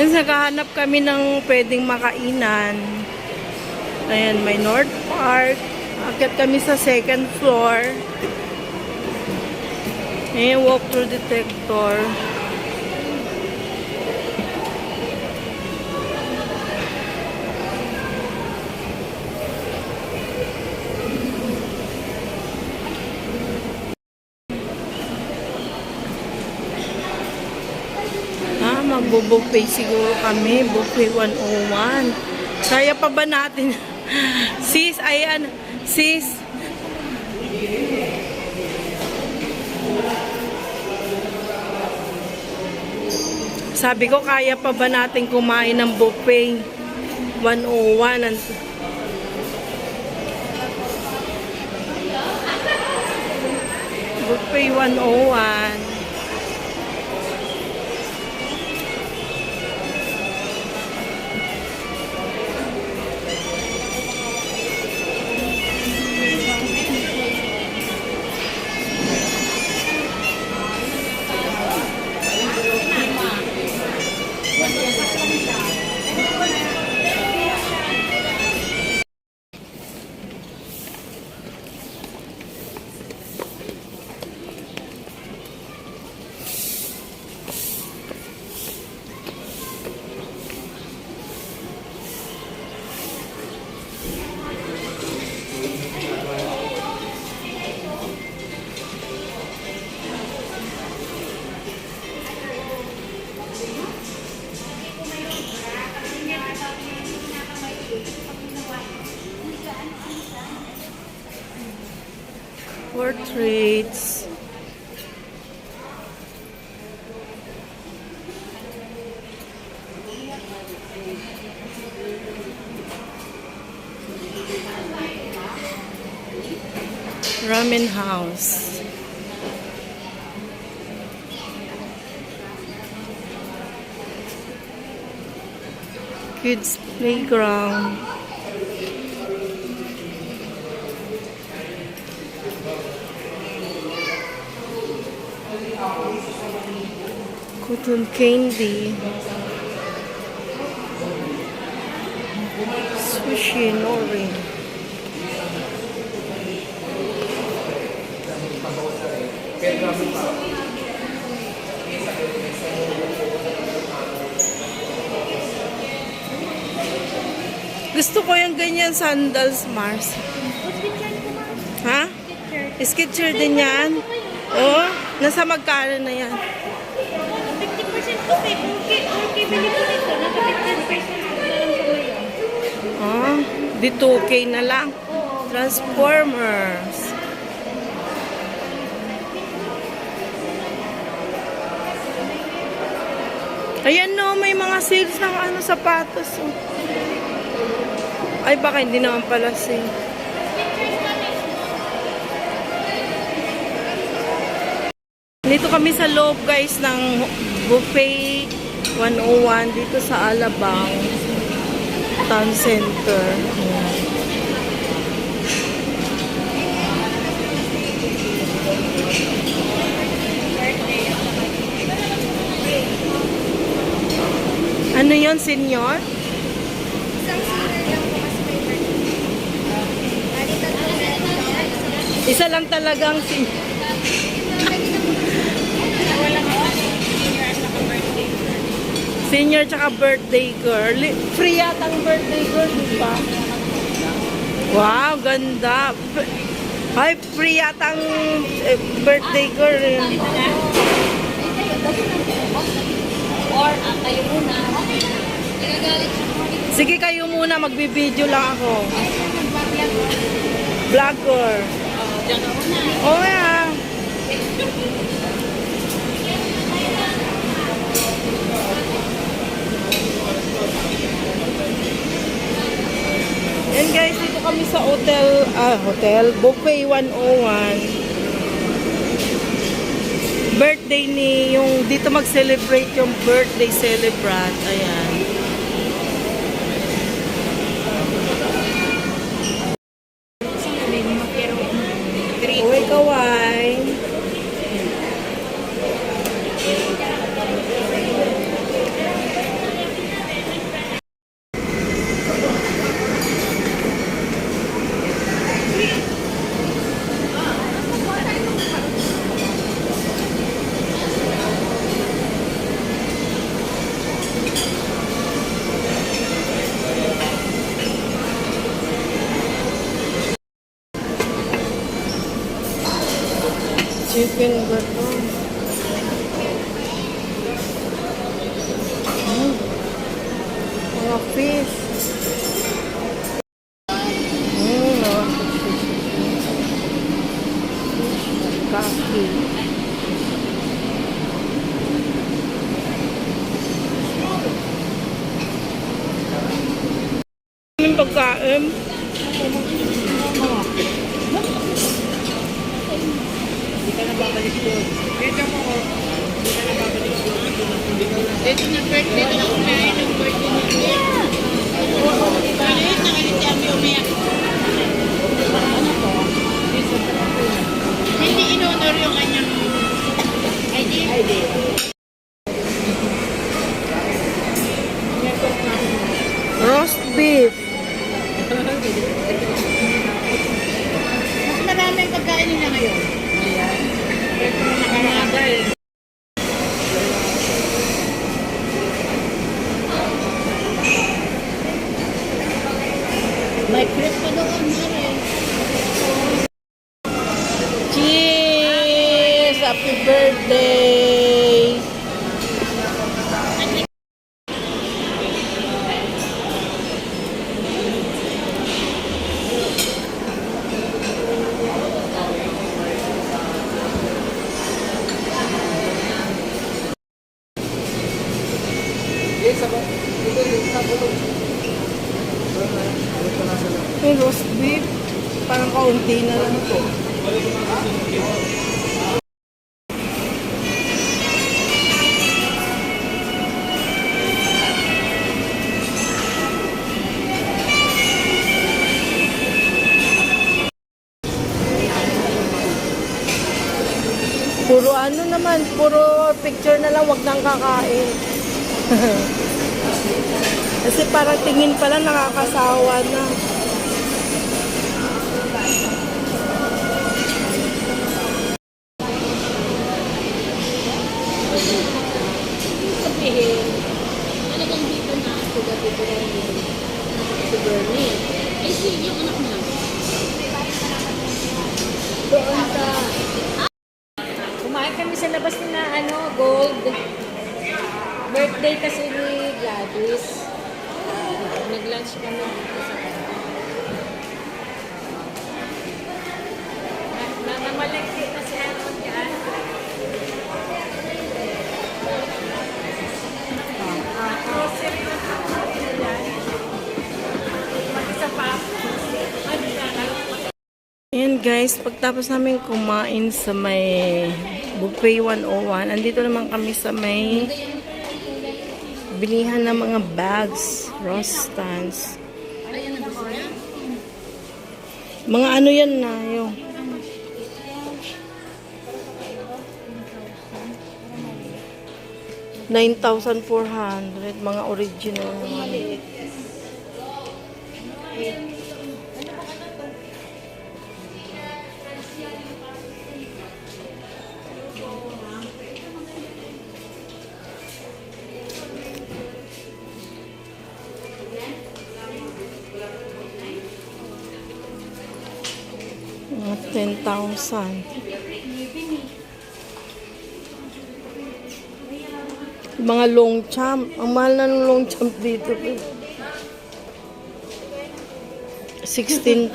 Yan, naghahanap kami ng pwedeng makainan. Ayan, may North Park. Akyat kami sa second floor. Ayan, walk through detector. Magbo-buffet siguro kami. Buffet 101. Kaya pa ba natin? Sis, ayan. Sis. Sabi ko, kaya pa ba natin kumain ng buffet 101? Buffet 101. Portraits. Ramen house. Kids playground. Cotton candy. Sushi nori. Gusto ko yung ganyan sandals, Mars. Ha? Sketcher din yan? Oo. Nasa magkano na yan? 50% okay. Okay, bili ko dito. Nasa 50% na lang sa ngayon. Ah, di 2K na lang. Transformers. Ayan no, may mga sales ng sapatos. Oh. Ay, baka hindi naman pala sale. Dito kami sa loob guys ng Buffet 101 dito sa Alabang Town Center. Ano yon, senyor? Isang senior lang po kasi may birthday. Isa lang talagang senior. Wala ka senior at saka birthday. Senior tsaka birthday girl. Free yata ang birthday girl, di ba? Wow, ganda. Ay, free yata ang birthday girl. Or kayo muna. Sige, kayo muna. Magbibideo lang ako. Vlogger. Diyan ka muna. Oh, yeah. And guys, dito kami sa hotel Buffet 101. Birthday ni yung dito mag-celebrate yung birthday celebrant. Ayan. Uy, kaway. Chicken ba to? Mga fish. Mga fish. Kaki. Yung pagkain. Ito na birthday na kumain ng birthday niya. Maliit na galit siya may umiyak. Ano to? Hindi in-honor yung kanyang ID. Roast beef. Mas marami ang pagkain nila ngayon. Ito na nakarada eh. May crepe pa doon, Mare. Cheers! Happy birthday! May roast beef. Parang kaunti na lang ito. Puro ano naman, puro picture na lang, wag nang kakain. Kasi parang tingin pa lang nakakasawa na. Sabihin, talagang dito na ako gabi-gabi si Bernie. Eh, si yung anak niya. Doon sa... Kumain kami sa labas na Gold. Birthday kasi ni Gladys. Nag-lunch kami dito sa namalagay kasi dyan. Ayan guys, pagtapos namin kumain sa may Buffet 101, andito naman kami sa may bilihan ng mga bags, rose stands. Mga ano yan na yung $9,400, mga original naman. Mga 10,000. Mga long champ. Ang mahal na ng long champ dito. 16,000.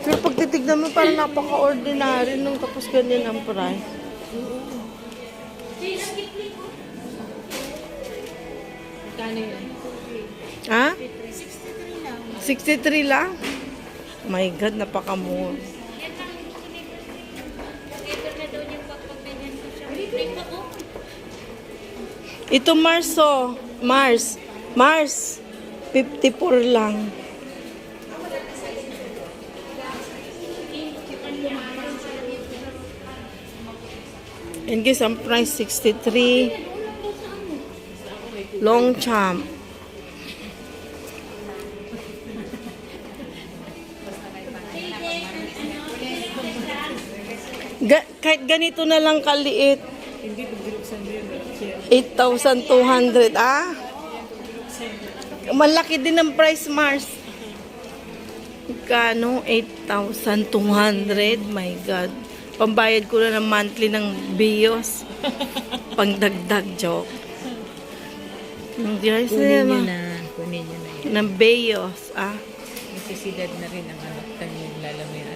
Pero pag titignan mo, parang napaka-ordinary nung tapos ganyan ang price. Kano yun? Ha? 63 lang. 63 lang? My God, napakamura. Ito Mars, oh. Mars. 54 lang. And guys, ang price 63. Long champ. Kahit ganito na lang kaliit. 8,200, ah? Malaki din ang price, Mars. Kano? 8,200. My God. Pambayad ko na ng monthly ng bios. Pangdagdag joke. Guys, Kunin nyo na. Kunin nyo na yun. ng bios, ah. Nasisidad na rin ang anak. Kanyang lalamuyan.